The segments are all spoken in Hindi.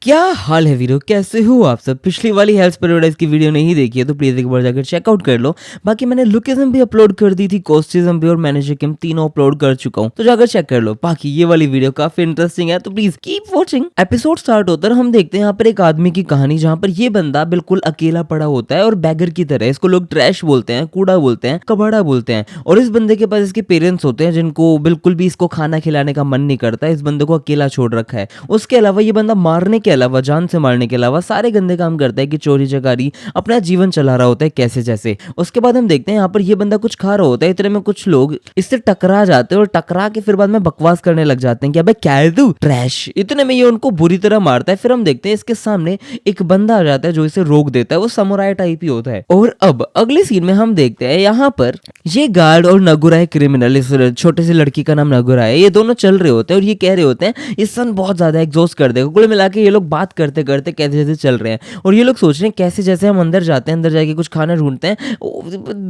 क्या हाल है वीरो, कैसे हो आप सब। पिछली वाली हेल्थ पैराडाइज की वीडियो नहीं देखी है तो प्लीज एक बार जाकर चेकआउट कर लो। बाकी मैंने लुकिज्म भी अपलोड कर दी थी, कॉस्टिज्म भी और मैनेजिज्म तीनों अपलोड कर चुका हूँ, तो जाकर चेक कर लो। बाकी ये वाली वीडियो काफी इंटरेस्टिंग है तो please keep watching. Episode start होता है, हम देखते हैं यहाँ पर एक आदमी की कहानी जहाँ पर ये बंदा बिल्कुल अकेला पड़ा होता है और बैगर की तरह। इसको लोग ट्रैश बोलते हैं, कूड़ा बोलते हैं, कबाड़ा बोलते हैं। और इस बंदे के पास इसके पेरेंट्स होते हैं जिनको बिल्कुल भी इसको खाना खिलाने का मन नहीं करता। इस बंदे को अकेला छोड़ रखा है। उसके अलावा ये बंदा मारने के अलावा, जान से मारने के अलावा सारे गंदे काम करता है कि चोरी चकारी अपना जीवन चला रहा होता है कैसे जैसे। उसके बाद हम देखते हैं यहाँ पर ये बंदा कुछ खा रहा होता है, इतने में कुछ लोग इससे टकरा जाते हैं और टकरा के फिर बाद में बकवास करने लग जाते हैं कि अबे क्या है तू, ट्रैश। इतने में ये उनको बुरी तरह मारता है। फिर हम देखते हैं इसके सामने एक बंदा आ जाता है जो इसे रोक देता है। वो समुराई टाइप ही होता है। और अब अगले सीन में हम देखते हैं यहाँ पर ये गार्ड और नगुराई क्रिमिनल, इस छोटे से लड़की का नाम नगुराई है, ये दोनों चल रहे होते हैं और ये कह रहे होते हैं ये सन बहुत ज्यादा एग्जॉस्ट कर देगा। कुल मिला के ये लोग बात करते करते कैसे जैसे चल रहे हैं और ये लोग सोच रहे हैं कैसे जैसे हम अंदर जाते हैं, अंदर जाके कुछ खाना ढूंढते हैं।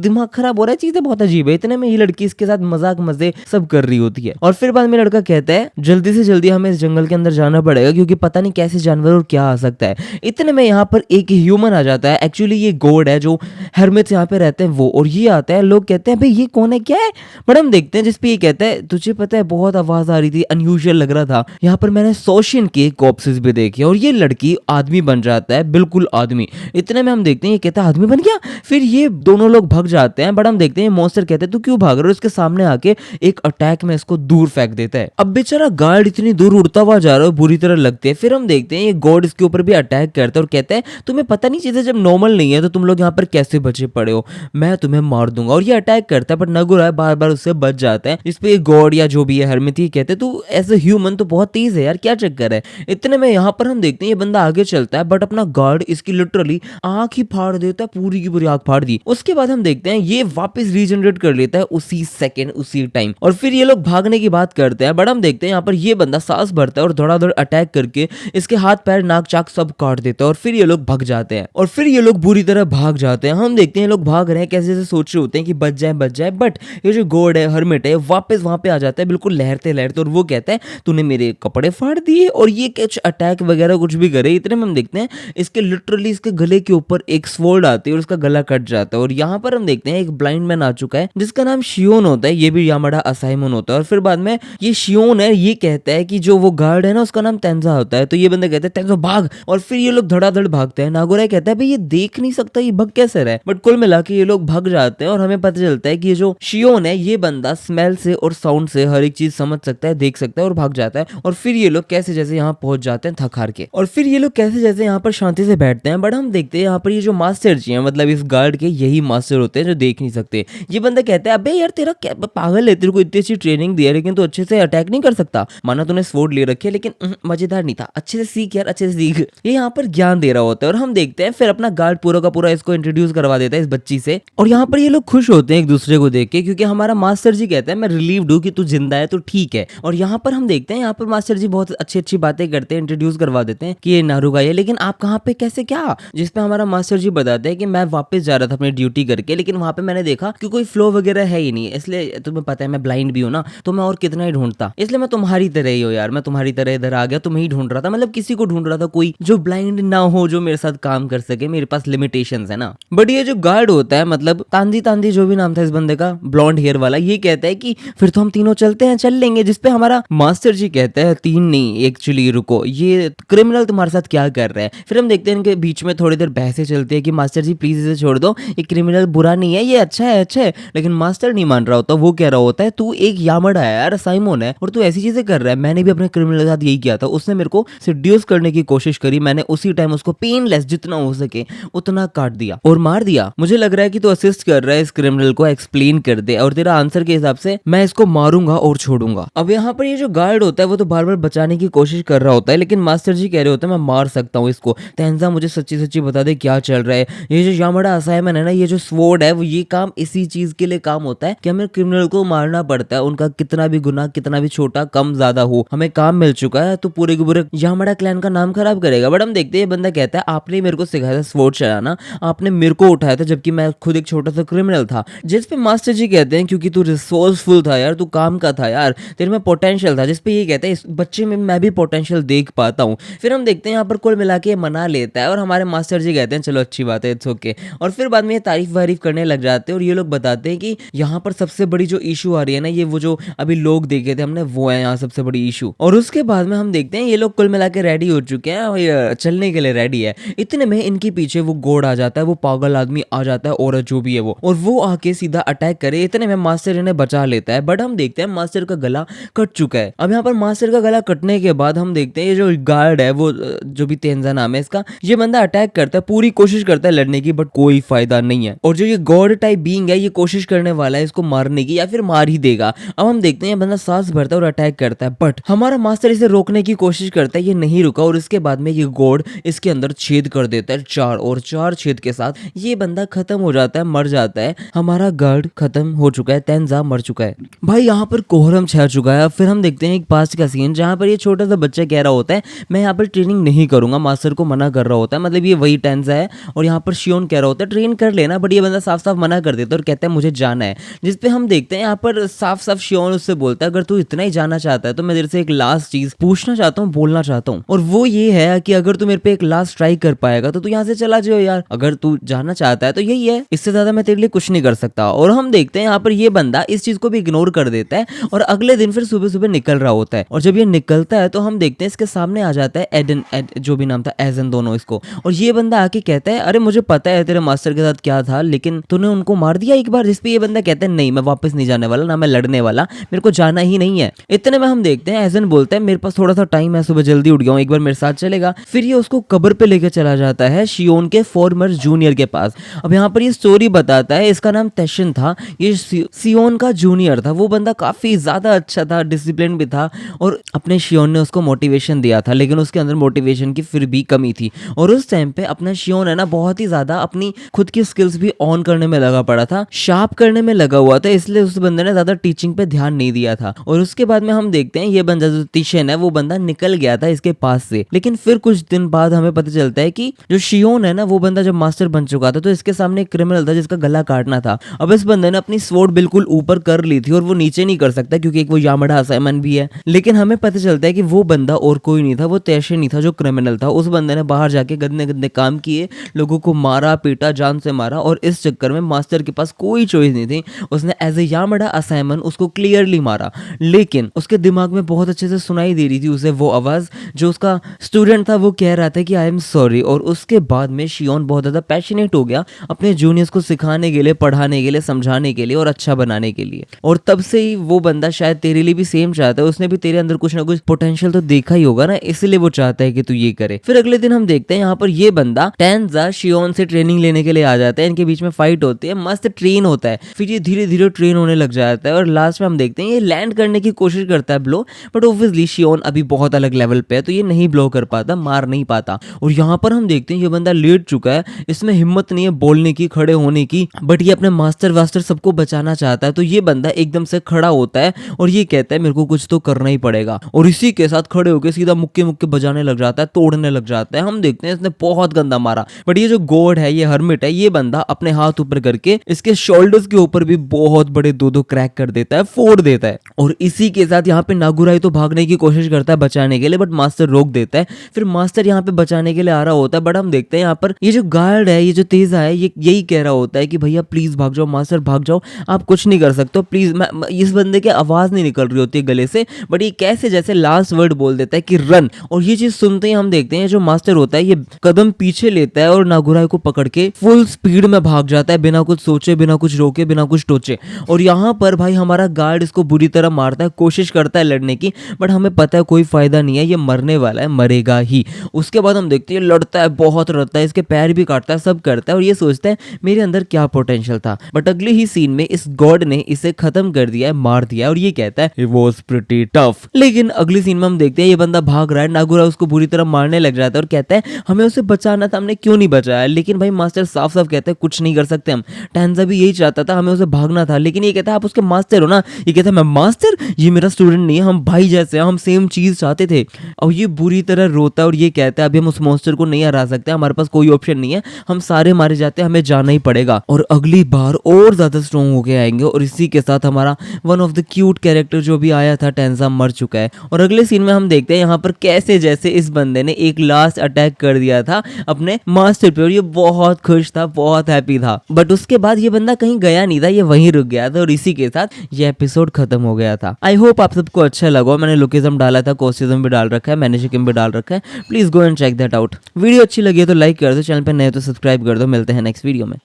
दिमाग खराब हो रहा है, चीजें बहुत अजीब है। इतने में ये लड़की इसके साथ मजाक मजे सब कर रही होती है और फिर बाद में लड़का कहता है जल्दी से जल्दी हमें इस जंगल के अंदर जाना पड़ेगा क्योंकि पता नहीं कैसे जानवर और क्या आ सकता है। इतने में यहाँ पर एक ह्यूमन आ जाता है। एक्चुअली ये गॉड है जो हेर्मिट्स यहाँ पे रहते हैं वो, और ये आता है। लोग कहते हैं भाई ये कौन है, क्या है। बट हम देखते हैं जिसपे ये कहता है तुझे पता है बहुत आवाज आ रही थी, अनयूजुअल लग रहा था। यहाँ पर मैंने सोशियन के कॉप्सेस भी देखे और ये लड़की आदमी बन जाता है, बिल्कुल आदमी। इतने में हम देखते हैं ये कहता है आदमी बन गया। फिर ये दोनों लोग भाग जाते हैं। बट हम देखते हैं मॉन्स्टर कहते हैं तू क्यों भाग रहा है। उसके सामने आके एक अटैक में इसको दूर फेंक देता है। अब बेचारा गार्ड इतनी दूर उड़ता हुआ जा रहा है, बुरी तरह लगती है। फिर हम देखते हैं ये गॉड इसके ऊपर भी अटैक करता है और कहता है तुम्हें पता नहीं चीजें जब नॉर्मल नहीं है तो तुम लोग यहाँ पर कैसे बचे पड़े हो, मैं तुम्हें मार दूंगा। और ये अटैक करता है बट नगुरा बार बार उससे बच जाता है। इस पे गॉड या जो भी है हरमिथी कहते तू एज ए ह्यूमन तो बहुत तेज है यार, क्या चक्कर है। इतने में यहाँ पर हम देखते हैं ये बंदा आगे चलता है बट अपना गार्ड इसकी लिटरली आंख ही फाड़ देता है, पूरी की पूरी आंख फाड़ दी। उसके बाद हम देखते हैं ये वापस रीजनरेट कर लेता है उसी सेकंड उसी टाइम और फिर ये लोग भागने की बात करते हैं। बट हम देखते हैं यहाँ पर ये बंदा सांस भरता है और धड़ाधड़ अटैक करके इसके हाथ पैर नाक चाक सब काट देता है और फिर ये लोग भाग जाते हैं और फिर ये लोग बुरी तरह भाग जाते हैं। हम देखते हैं लोग भाग रहे हैं कैसे जैसे सोच रहे होते हैं कि बच जाए। बट ये जो गॉड है हरमिट है वापस वहां पे आ जाता है बिल्कुल लहरते लहरते और वो कहता है तूने मेरे कपड़े फाड़ दिए और ये कुछ अटैक वगैरह कुछ भी करे। इतने में हम देखते हैं इसके लिटरली इसके गले के ऊपर एक स्वॉर्ड आती है और उसका गला कट जाता है। और यहाँ पर हम देखते हैं एक ब्लाइंड मैन आ चुका है जिसका नाम शियोन होता है। ये भी यामाडा असाइमन होता है और फिर बाद में ये शियोन है ये कहता है कि जो वो गार्ड है ना उसका नाम तेंजा होता है। तो ये बंदा कहता है तेंजा भाग और फिर ये लोग धड़ाधड़ भागते हैं। नागोराई कहता है भाई ये देख नहीं सकता, ये भाग कैसे रहा है। बट कुल मिला के ये लोग भाग जाते हैं और हमें पता चलता है कि ये जो शियोन है ये बंदा स्मेल से और साउंड से हर एक चीज समझ सकता है, देख सकता है और भाग जाता है। और फिर ये लोग कैसे जैसे यहाँ पहुंच जाते हैं थक हार के और फिर ये लोग कैसे जैसे यहाँ पर शांति से बैठते हैं। बट हम देखते हैं यहाँ पर ये जो मास्टर जी हैं मतलब इस गार्ड के यही मास्टर होते हैं जो देख नहीं सकते। ये बंदा कहता है अबे यार तेरा क्या पागल है, तेरे को इतनी अच्छी ट्रेनिंग दी है लेकिन तू अच्छे से अटैक नहीं कर सकता। माना तूने स्वॉर्ड ले रखी है लेकिन मजेदार नहीं था, अच्छे से सीख यार, अच्छे से सीख। ये यहाँ पर ज्ञान दे रहा होता है और हम देखते हैं फिर अपना गार्ड पूरा का पूरा इसको इंट्रोड्यूस करवा देता है इस बच्ची से। और यहाँ पर ये लोग खुश होते हैं एक दूसरे को देख के क्योंकि हमारा मास्टर जी कहता है मैं रिलीव्ड हूँ कि तू जिंदा है तो ठीक है। और यहाँ पर हम देखते हैं यहाँ पर मास्टर जी बहुत अच्छी अच्छी बातें करते हैं, इंट्रोड्यूस करवा देते हैं कि ये नारुगाई है लेकिन आप कहाँ पे कैसे क्या। जिसपे हमारा मास्टर जी बताते हैं कि मैं वापस जा रहा था अपनी ड्यूटी करके लेकिन वहां पे मैंने देखा कि कोई फ्लो वगैरह है ही नहीं, इसलिए तुम्हें पता है मैं ब्लाइंड भी हूँ ना तो मैं और कितना ही ढूंढता, इसलिए मैं तुम्हारी तरह ही हूँ यार, मैं तुम्हारी तरह इधर आ गया, तुम्हें ही ढूंढ रहा था। मतलब किसी को ढूंढ रहा था कोई जो ब्लाइंड ना हो, जो मेरे साथ काम कर सके, मेरे पास लिमिटेशंस है ना। बट ये जो गार्ड होता है मतलब तांदी तांदी जो भी नाम था इस बंदे का, ब्लॉन्ड हेयर वाला, ये कहता है कि फिर तो हम तीनों चलते हैं, चल लेंगे। जिसपे हमारा मास्टर जी कहता है तीन नहीं एक्चुअली रुको, ये क्रिमिनल तुम्हारे साथ क्या कर रहा है। फिर हम देखते हैं इनके बीच में थोड़ी देर बहसें चलती है कि मास्टर जी प्लीज इसे छोड़ दो, ये क्रिमिनल बुरा नहीं है, ये अच्छा है। लेकिन मास्टर नहीं मान रहा होता, वो कह रहा होता है तू एक यामाडा है यार, साइमन है और तू ऐसी चीजें कर रहा है। मैंने भी अपने क्रिमिनल के साथ यही किया था, उसने मेरे को सिड्यूस करने की कोशिश करी, मैंने उसी टाइम उसको पेनलेस जितना हो सके उतना काट दिया और मार दिया। मुझे लग रहा है कि तू असिस्ट कर रहा है इस क्रिमिनल को, एक्सप्लेन कर दे और तेरा आंसर के हिसाब से मैं इसको मारूंगा और छोड़ूंगा। अब यहाँ पर ये जो गार्ड होता है वो तो बार बार बचाने की कोशिश कर रहा होता है लेकिन मास्टर जी कह रहे होते हैं मैं मार सकता हूँ इसको, तेंजा मुझे सच्ची सच्ची बता दे क्या चल रहा है। ये जो यामाडा असाइमन है ना, ये जो स्वॉर्ड है वो ये काम इसी चीज के लिए काम होता है कि हमें क्रिमिनल को मारना पड़ता है, उनका कितना भी गुनाह कितना भी छोटा कम ज्यादा हो, हमें काम मिल चुका है तो पूरे के पूरे यामाडा क्लैन का नाम खराब करेगा। बट हम देखते हैं बंदा कहता है आपने मेरे को सिखाया था स्वॉर्ड चलाना, आपने मेरे को उठाया था जबकि मैं खुद एक छोटा सा क्रिमिनल था। जिस पे मास्टर जी कहते हैं क्योंकि तू रिसोर्सफुल था यार, तू काम का था यार, तेरे में पोटेंशियल था। जिसपे ये कहता है इस बच्चे में मैं भी पोटेंशियल देख पाता हूँ, फिर हम देखते हैं यहाँ पर कुल मिला के मना लेता है और हमारे मास्टर जी कहते हैं चलो अच्छी बात है, इट्स ओके। और फिर बाद में ये तारीफ वारीफ करने लग जाते हैं और ये लोग बताते हैं कि यहाँ पर सबसे बड़ी जो इशू आ रही है ना, ये वो जो अभी लोग देखे थे हमने, वो है यहाँ सबसे बड़ी इशू। और उसके बाद में हम देखते हैं ये लोग कुल मिला के रेडी हो चुके हैं और ये चलने के लिए रेडी है। इतने में इनके पीछे वो गोड आ जाता है, वो पागल आदमी आ जाता है, औरत जो भी है वो, और वो आके सीधा अटैक करे। इतने में मास्टर इन्हें बचा लेता है, बट हम देखते हैं मास्टर का गला कट चुका है। अब यहाँ पर मास्टर का गला कटने के बाद हम देखते हैं ये जो गार्ड है, वो जो भी तेंजा नाम है इसका, ये बंदा अटैक करता है, पूरी कोशिश करता है लड़ने की, बट कोई फायदा नहीं है। और जो ये गॉड टाइप बीइंग है, ये कोशिश करने वाला है इसको मारने की, या फिर मार ही देगा। अब हम देखते हैं ये बंदा सांस भरता है और अटैक करता है, बट हमारा मास्टर इसे रोकने की कोशिश करता है, ये नहीं रुका। और इसके बाद में ये गॉड इसके अंदर छेद कर देता है 4, और 4 छेद के साथ ये बंदा खत्म हो जाता है, मर जाता है। हमारा गार्ड खत्म हो चुका है, तेंजा मर चुका है भाई। यहाँ पर कोहरम छा चुका है। फिर हम देखते हैं एक पास्ट का सीन जहाँ पर ये छोटा सा बच्चा कह रहा होता है मैं यहाँ पर ट्रेनिंग नहीं करूंगा, मास्टर को मना कर रहा होता है, मतलब ये वही तेंजा है। और यहाँ पर शियोन कह रहा होता है ट्रेन कर लेना, बट ये बंदा साफ साफ मना कर देता है और कहता है मुझे जाना है। जिसपे हम देखते हैं यहाँ पर साफ साफ शियोन उससे बोलता है अगर तू इतना ही जाना चाहता है तो मैं तेरे से एक लास्ट चीज पूछना चाहता हूँ, बोलना चाहता हूँ, और वो ये है कि अगर तू मेरे पे एक लास्ट ट्राई कर पाएगा तो तू यहाँ से चला जाओ यार। अगर तू जाना चाहता है तो यही है, इससे ज्यादा मैं तेरे लिए कुछ नहीं कर सकता। और हम देखते हैं यहाँ पर ये बंदा इस चीज को भी इग्नोर कर देता है और अगले दिन फिर सुबह सुबह निकल रहा होता है। और जब ये निकलता है तो हम देखते हैं इसके सामने आ जाता है एडन, जो भी नाम था, एजन दोनों इसको। और ये बंदा आके कहता है अरे मुझे पता है तेरे मास्टर के साथ क्या था, लेकिन तूने उनको मार दिया एक बार। जिसपे ये बंदा कहता है नहीं मैं वापस नहीं जाने वाला, ना मैं लड़ने वाला, मेरे को जाना ही नहीं है। इतने में हम देखते हैं एजन बोलता है मेरे पास थोड़ा सा टाइम है, सुबह जल्दी उठ गया हूँ, एक बार मेरे साथ चलेगा। फिर ये उसको कब्र पे लेकर चला जाता है शियोन के फॉर्मर जूनियर के पास। अब यहाँ पर ये स्टोरी बताता है, इसका नाम टेशन था, ये शियोन का जूनियर था। वो बंदा काफी ज्यादा अच्छा था, डिसिप्लिन भी था, और अपने शियोन ने उसको मोटिवेशन दिया था, लेकिन उसके अंदर मोटिवेशन की फिर भी कमी थी। और उस टाइम पे अपना शियोन है ना बहुत ही ज्यादा अपनी खुद की स्किल्स भी ऑन करने में लगा पड़ा था, शार्प करने में लगा हुआ था, इसलिए उस बंदे ने ज्यादा टीचिंग पे ध्यान नहीं दिया था। और उसके बाद में हम देखते हैं ये बंदा जो तिशन है वो बंदा निकल गया था इसके पास से। लेकिन फिर कुछ दिन बाद हमें पता चलता है कि जो शियोन है ना वो बंदा जब मास्टर बन चुका था तो इसके सामने एक क्रिमिनल था जिसका गला काटना था। अब इस बंदे ने अपनी स्वॉर्ड बिल्कुल ऊपर कर ली थी और वो नीचे नहीं कर सकता क्योंकि एक वो यामड़ा असाइनमेंट भी है। लेकिन हमें पता चलता है कि वो बंदा और कोई नहीं था, वो तेशन ही था जो क्रिमिनल था। उस बंदे ने बाहर जाके गंदे गंदे काम किए, लोगों को मारा पीटा, जान से मारा, और इस चक्कर में मास्टर के पास कोई चॉइस नहीं थी, उसने एज ए यामड़ा असाइनमेंट उसको क्लियरली मारा। लेकिन उसके दिमाग में बहुत अच्छे से सुनाई दे रही थी उसे वो आवाज जो उसका स्टूडेंट था, वो कह रहा था कि आई एम सॉरी। और उसके बाद में शियोन बहुत ज्यादा पैशनेट हो गया अपने जूनियर्स को सिखाने के लिए, पढ़ाने के लिए, समझाने के लिए और अच्छा बनाने के लिए। और तब से ही वो बंदा शायद तेरे लिए भी सेम चाहता है, उसने भी तेरे अंदर कुछ ना कुछ पोटेंशियल तो देखा ही होगा ना, इसलिए वो चाहता है कि तू ये करे। फिर अगले दिन हम देखते हैं यहाँ पर ये बंदा टेंजा शियोन से ट्रेनिंग लेने के लिए आ जाता है, इनके बीच में फाइट होती है, मस्त ट्रेन होता है, फिर ये धीरे धीरे ट्रेन होने लग जाता है और लास्ट में हम देखते हैं ये लैंड करने की कोशिश करता है ब्लो, बट ऑब्वियसली शियोन अभी बहुत अलग लेवल पे है तो ये नहीं ब्लो कर पाता, मार नहीं पाता। और यहाँ पर हम देखते हैं ये बंदा लेट चुका है, इसमें हिम्मत नहीं है बोलने की, खड़े होने की, बट ये अपने मास्टर वास्टर सबको बचाना चाहता है। तो ये बंदा एकदम से खड़ा होता है और ये कहता है मेरे को कुछ तो करना ही पड़ेगा, और इसी के साथ खड़े होकर सीधा मुक्के मुक्के बजाने लग जाता है, तोड़ने लग जाता है। हम देखते हैं इसने बहुत गंदा मारा, बट ये जो गॉड है, ये हर्मिट है, ये बंदा अपने हाथ ऊपर करके इसके शोल्डर्स के ऊपर भी बहुत बड़े दो क्रैक कर देता है, फोड़ देता है। और इसी के साथ यहाँ पे नागुराई तो भागने की कोशिश करता है बचाने के लिए, बट मास्टर रोक देता है। फिर मास्टर यहाँ पे बचाने के लिए आ रहा होता है, बट हम देखते हैं यहाँ पर ये जो गार्ड है, ये जो तेजा है, ये यही कह रहा होता है कि भैया प्लीज भाग जाओ, मास्टर भाग जाओ, आप कुछ नहीं कर सकते प्लीज। इस बंदे की आवाज नहीं निकल रही होती है गले से, बट ये कैसे जैसे लास्ट वर्ड बोल देता है कि रन। और ये चीज सुनते ही हम देखते हैं जो मास्टर होता है ये कदम पीछे लेता है और नागुराई को पकड़ के फुल स्पीड में भाग जाता है, बिना कुछ सोचे, बिना कुछ रोके, बिना कुछ टोचे। और यहाँ पर भाई हमारा गार्ड इसको बुरी तरह मारता है, कोशिश करता है लड़ने की, बट हमें पता है कोई फायदा नहीं है, ये मरने वाला है, मरेगा ही। उसके बाद हम देखते हैं लड़ता है, बहुत लड़ता है, इसके पैर भी काटता है, सब करता है, और ये सोचता है मेरे अंदर क्या पोटेंशियल था। बट अगले ही सीन में इस गॉड ने इसे खत्म कर दिया है, मार दिया है, और ये कहता है it was pretty tough। लेकिन अगली सीन में हम देखते हैं ये बंदा भाग रहा है, नागुरा उसको बुरी तरह मारने लग जाता है और कहता है हमें उसे बचाना था, हमने क्यों नहीं बचाया। लेकिन भाई मास्टर साफ साफ कहते हैं कुछ नहीं कर सकते हम, टेंजा भी यही चाहता था, हमें उसे भागना था। लेकिन ये कहता है आप उसके मास्टर हो ना, ये कहता है मैं मास्टर, ये मेरा स्टूडेंट नहीं है, हम भाई जैसे हैं, हम सेम चीज चाहते थे। और ये बुरी तरह रोता है और ये कहता है अभी हम उस मॉन्स्टर को नहीं हरा सकते, हमारे पास कोई ऑप्शन नहीं है, हम सारे मारे जाते हैं, हमें जाना ही पड़ेगा, और अगली बार और ज्यादा स्ट्रॉन्ग होके आएंगे। और इसी के साथ हमारा one of the cute character जो भी आया था टेंजा मर चुका है। और अगले सीन में हम देखते हैं यहाँ पर कैसे जैसे जैसे इस बंदे ने एक लास्ट अटैक कर दिया था अपने मास्टर पे और ये बहुत खुश था, बहुत हैप्पी था। बट उसके बाद ये बंदा कहीं गया नहीं था, ये वहीं रुक गया था और इसी के साथ ये एपिसोड खत्म हो गया था। आई होप आप सबको अच्छा लगा। मैंने लुकिज्म डाला था, कोस्टिज्म भी डाल रखा है, मैनेजिज्म भी डाल रखा है। Please go and check that out. Video अच्छी लगी है तो लाइक कर दो, चैनल पे नए हो तो सब्सक्राइब कर दो। मिलते हैं नेक्स्ट वीडियो में।